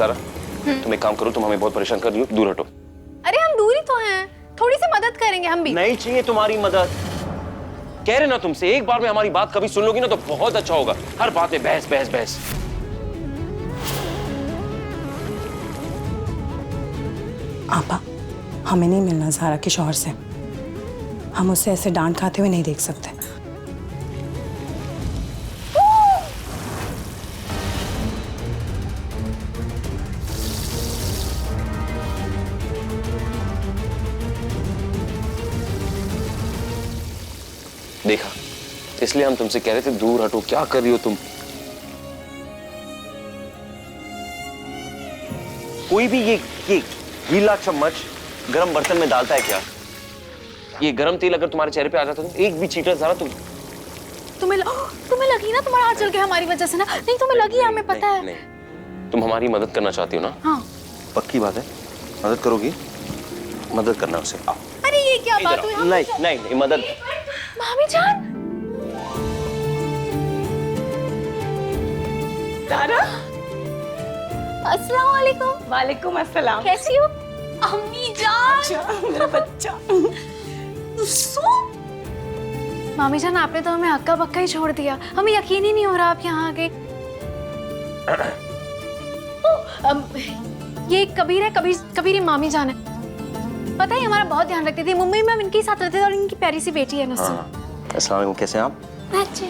सारा तुम एक काम करो, तुम हमें बहुत परेशान कर रही हो, दूर हटो। अरे हम दूर ही तो हैं, थोड़ी सी मदद करेंगे हम भी। नहीं चाहिए तुम्हारी मदद, कह रहे ना तुमसे, एक बार में हमारी बात कभी सुन लोगी ना तो बहुत अच्छा होगा। हर बात में बहस बहस बहस। आपा, हमें नहीं मिलना ज़ारा के शौहर से। हम उसे ऐसे डांट खाते हुए नहीं देख सकते। देखा, इसलिए हम तुमसे कह रहे थे दूर हटो। क्या कर रही हो तुम? कोई भी ये गीला चम्मच गरम बर्तन में डालता है क्या? ये गरम तेल अगर तुम्हारे चेहरे पे आ जाता तो एक भी छींटा ज़रा तुम्हें लगी ना तुम्हारा हाथ जल गया हमारी वजह से ना? नहीं तुम्हें लगी है, हमें पता है। नहीं, तुम हमारी मदद करना चाहती हो ना? हाँ। पक्की बात है, मदद करोगी? मदद करना उसे। अरे ये क्या बात हुई? नहीं मदद। भाभी जान, ज़ारा, अस्सलाम वालेकुम। वालेकुम अस्सलाम। कैसी हो? अम्मी जान, मेरा बच्चा। मामी जान, आपने तो हमें हक्का बक्का ही छोड़ दिया। हमें यकीन ही नहीं हो रहा आप यहाँ आ गए। ये कबीर है, कबीर ही मामी जान है। पता है हमारा बहुत ध्यान रखती थी। मुंबई में हम इनके साथ रहते थे और इनकी प्यारी सी बेटी है नुस्सू। अस्सलाम वालेकुम, कैसे हैं आप? अच्छा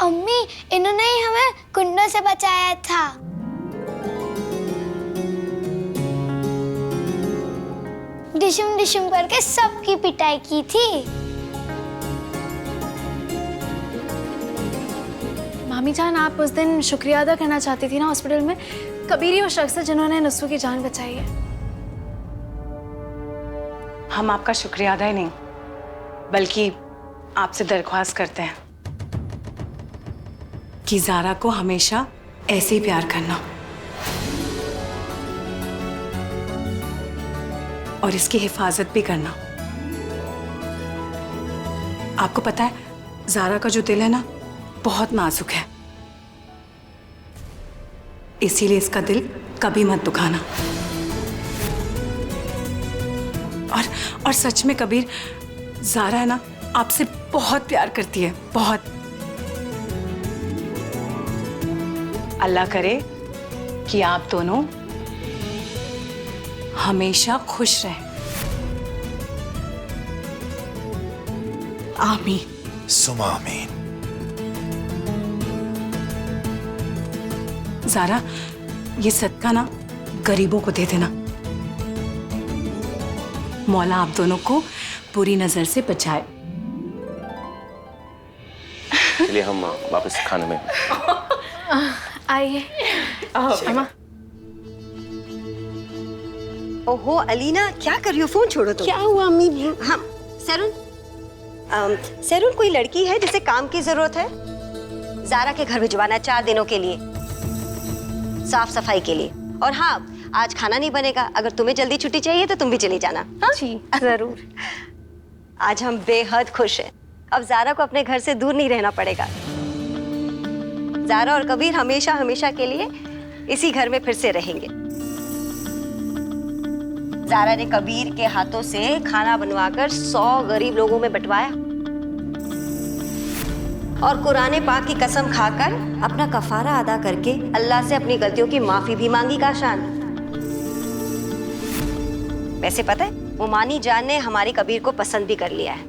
अम्मी, इन्होंने ही हमें कुंडों से बचाया था। डिशुम डिशुम करके सबकी पिटाई की थी। मामी जान, आप उस दिन शुक्रिया अदा करना चाहती थी ना हॉस्पिटल में। कबीर ही वो शख्स है जिन्होंने नुस्सू की जान बचाई है। हम आपका शुक्रिया अदा ही नहीं, बल्कि आपसे दरख्वास्त करते हैं कि ज़ारा को हमेशा ऐसे ही प्यार करना और इसकी हिफाजत भी करना। आपको पता है, ज़ारा का जो दिल है ना, बहुत नाजुक है। इसीलिए इसका दिल कभी मत दुखाना। और सच में कबीर, ज़ारा है ना, आपसे बहुत प्यार करती है, बहुत। अल्लाह करे कि आप दोनों हमेशा खुश रहें। आमीन। सुमा आमीन। ज़ारा, ये सदका ना गरीबों को दे देना। मौला आप दोनों को बुरी नजर से बचाए। चलिए हम वापस खाने में। आइए अम्मा। ओहो अलीना, क्या कर रही हो? फोन छोड़ो तुम। क्या हुआ अम्मी? हम सैरून कोई लड़की है जिसे काम की जरूरत है, ज़ारा के घर भिजवाना है 4 दिनों के लिए, साफ सफाई के लिए। और हाँ, आज खाना नहीं बनेगा। अगर तुम्हें जल्दी छुट्टी चाहिए तो तुम भी चली जाना। हाँ जी जरूर। आज हम बेहद खुश हैं। अब ज़ारा को अपने घर से दूर नहीं रहना पड़ेगा। ज़ारा और कबीर हमेशा हमेशा के लिए इसी घर में फिर से रहेंगे। ज़ारा ने कबीर के हाथों से खाना बनवाकर 100 गरीब लोगों में बंटवाया और कुरान पाक की कसम खाकर अपना कफारा अदा करके अल्लाह से अपनी गलतियों की माफी भी मांगी। काशान, वैसे पता है, वो मानी जान ने हमारी कबीर को पसंद भी कर लिया है।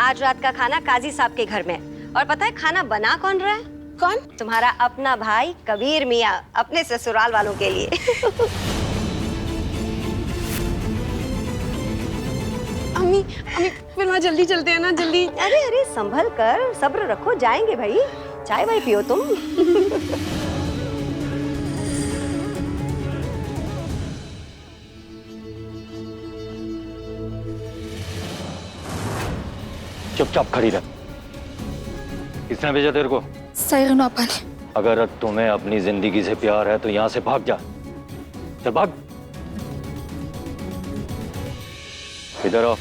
आज रात का खाना काजी साहब के घर में। और पता है खाना बना कौन रहा है? कौन? तुम्हारा अपना भाई कबीर मियाँ, अपने ससुराल वालों के लिए। अम्मी फिर वहाँ जल्दी चलते हैं ना, जल्दी। अरे संभल कर, सब्र रखो, जाएंगे भाई। चाय वाय पियो तुम। चुपचाप खड़ी रह। किसने भेजा तेरे को? सैरून आपा ने। अगर तुम्हें अपनी जिंदगी से प्यार है तो यहाँ से भाग जा। चल भाग। इधर आओ।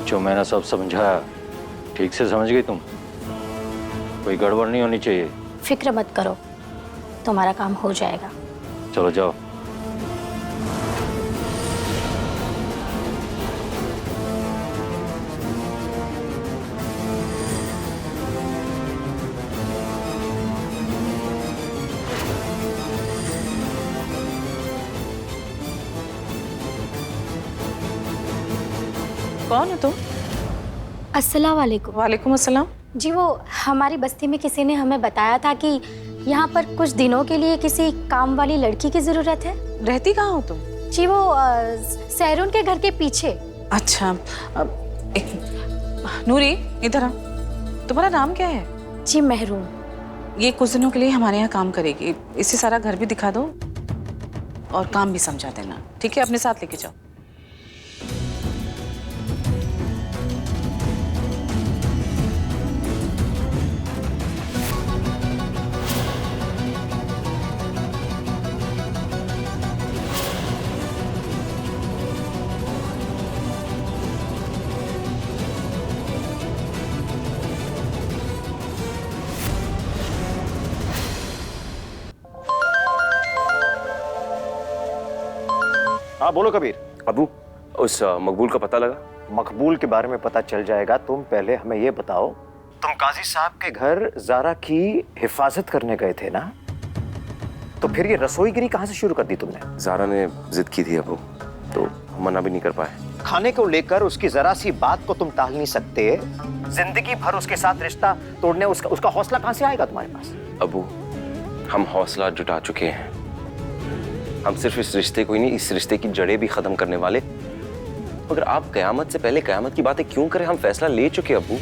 जो मैंने सब समझाया ठीक से समझ गई तुम? कोई गड़बड़ नहीं होनी चाहिए। फिक्र मत करो, तुम्हारा काम हो जाएगा। चलो जाओ। कौन हो तुम? अस्सलाम वालेकुम। वालेकुम अस्सलाम। जी वो हमारी बस्ती में किसी ने हमें बताया था कि यहाँ पर कुछ दिनों के लिए किसी काम वाली लड़की की जरूरत है। रहती कहाँ हो तुम? जी वो सैरून के घर के पीछे। अच्छा, एक नूरी इधर आ। तुम्हारा नाम क्या है? जी महरूम। ये कुछ दिनों के लिए हमारे यहाँ काम करेगी। इसे सारा घर भी दिखा दो और काम भी समझा देना, ठीक है? अपने साथ लेके जाओ। हाँ बोलो कबीर। अबू, उस मकबूल का पता लगा? मकबूल के बारे में पता चल जाएगा। तुम पहले हमें ये बताओ, तुम काजी साहब के घर जारा की हिफाजत करने गए थे ना? तो फिर ये रसोईगिरी कहाँ से शुरू कर दी तुमने? जारा ने जिद की थी अबू, तो मना भी नहीं कर पाए। खाने को लेकर उसकी जरा सी बात को तुम टाल नहीं सकते। जिंदगी भर उसके साथ रिश्ता तोड़ने उसका हौसला कहाँ से आएगा तुम्हारे पास? अबू, हम हौसला जुटा चुके हैं। हम सिर्फ इस रिश्ते को ही नहीं, इस रिश्ते की जड़ें भी खत्म करने वाले। मगर आप कयामत से पहले कयामत की बातें क्यों करें? हम फैसला ले चुके अबू।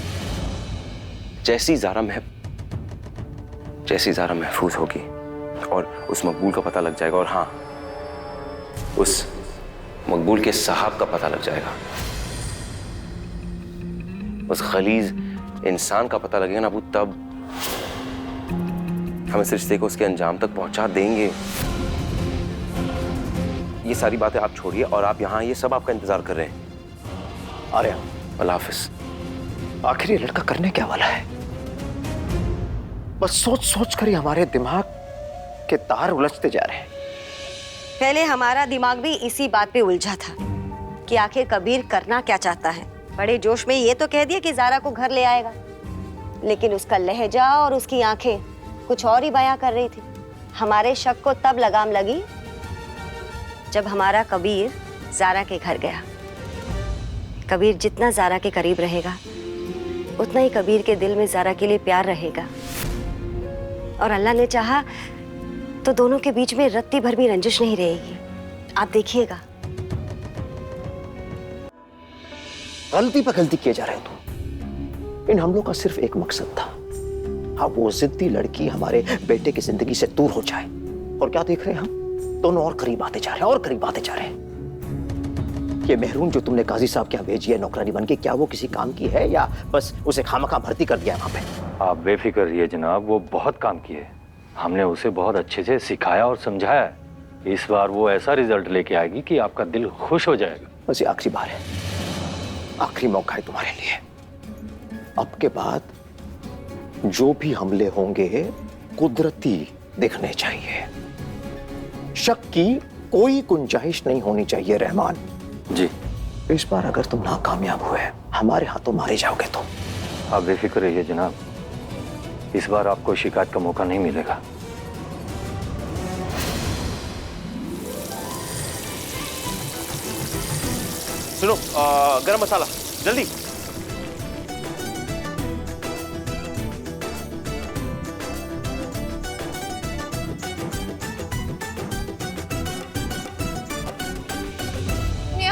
जैसी जारा महफूज होगी और उस मकबूल का पता लग जाएगा, और हाँ, उस मकबूल के साहब का पता लग जाएगा, उस खलीज इंसान का पता लगेगा ना अबू, तब हम इस रिश्ते को उसके अंजाम तक पहुंचा देंगे। ये सारी बातें आप छोड़िए और आप यहाँ, ये सब आपका इंतजार कर रहे हैं। अरे अल्लाह हाफिज। आखिर ये लड़का करने क्या वाला है? बस सोच सोच कर ही हमारे दिमाग के तार उलझते जा रहे हैं। पहले हमारा दिमाग भी इसी बात पे उलझा था कि आखिर कबीर करना क्या चाहता है। बड़े जोश में ये तो कह दिया कि जारा को घर ले आएगा, लेकिन उसका लहजा और उसकी आंखें कुछ और ही बयां कर रही थी। हमारे शक को तब लगाम लगी जब हमारा कबीर जारा के घर गया। कबीर जितना जारा के करीब रहेगा, उतना ही कबीर के दिल में जारा के लिए प्यार रहेगा। और अल्लाह ने चाहा तो दोनों के बीच में रत्ती भर भी रंजिश नहीं रहेगी। आप देखिएगा। गलती पर गलती किए जा रहे हो तुम। इन हमलों का सिर्फ एक मकसद था, हाँ, वो जिद्दी लड़की हमारे बेटे की जिंदगी से दूर हो जाए। और क्या देख रहे हैं हम? दोनों और करीब आते जा रहे हैं, और करीब आते जा रहे हैं। ये मेहरून जो तुमने काजी साहब के यहाँ भेजी है नौकरानी बन के, क्या वो किसी काम की है या बस उसे खामखा भर्ती कर दिया है वहां पे? आप बेफिक्र रहिए जनाब, वो बहुत काम किए। हमने उसे बहुत अच्छे से सिखाया और समझाया। इस बार वो ऐसा रिजल्ट लेके आएगी कि आपका दिल खुश हो जाएगा। बस ये आखिरी बार है, आखिरी मौका है तुम्हारे लिए। अब के बाद जो भी हमले होंगे कुदरती दिखने चाहिए, शक की कोई गुंजाइश नहीं होनी चाहिए। रहमान जी, इस बार अगर तुम नाकामयाब हुए, हमारे हाथों मारे जाओगे तुम। आप बेफिक्र रहिए जनाब, इस बार आपको शिकायत का मौका नहीं मिलेगा। सुनो, गरम मसाला जल्दी।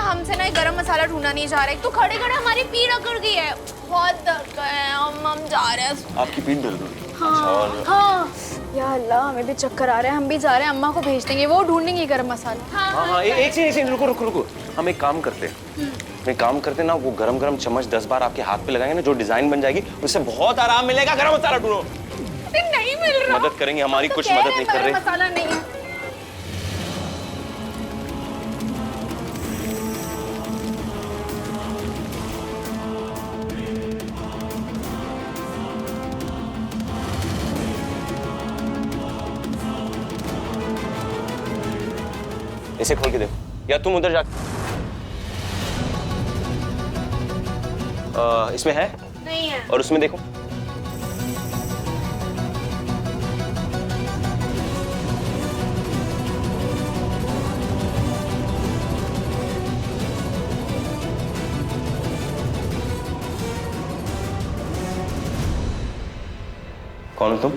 हमसे ना गरम मसाला ढूंढा नहीं जा रहा है, तो खड़े खड़े हमारी पीठ अकड़ गई है, बहुत दर्द है। हम जा रहे हैं। आपकी पीठ दर्द हो रही है? हाँ, हाँ। या अल्लाह, हमें भी चक्कर आ रहे हैं। हम भी जा रहे हैं, अम्मा को भेज देंगे, वो ढूंढेंगी गरम मसाला। हाँ, एक सेकंड, रुको। हम एक काम करते हैं, ना, वो गरम गरम चम्मच 10 बार आपके हाथ पे लगाएंगे ना, जो डिजाइन बन जाएगी, उससे बहुत आराम मिलेगा। गरम मसाला ढूंढो। नहीं मिल रहा। मदद करेंगे हमारी, कुछ मदद नहीं कर रहे। मसाला नहीं है। इसे खोल के देखो, या तुम उधर जा। इसमें है? नहीं है। और उसमें देखो। कौन हो तुम?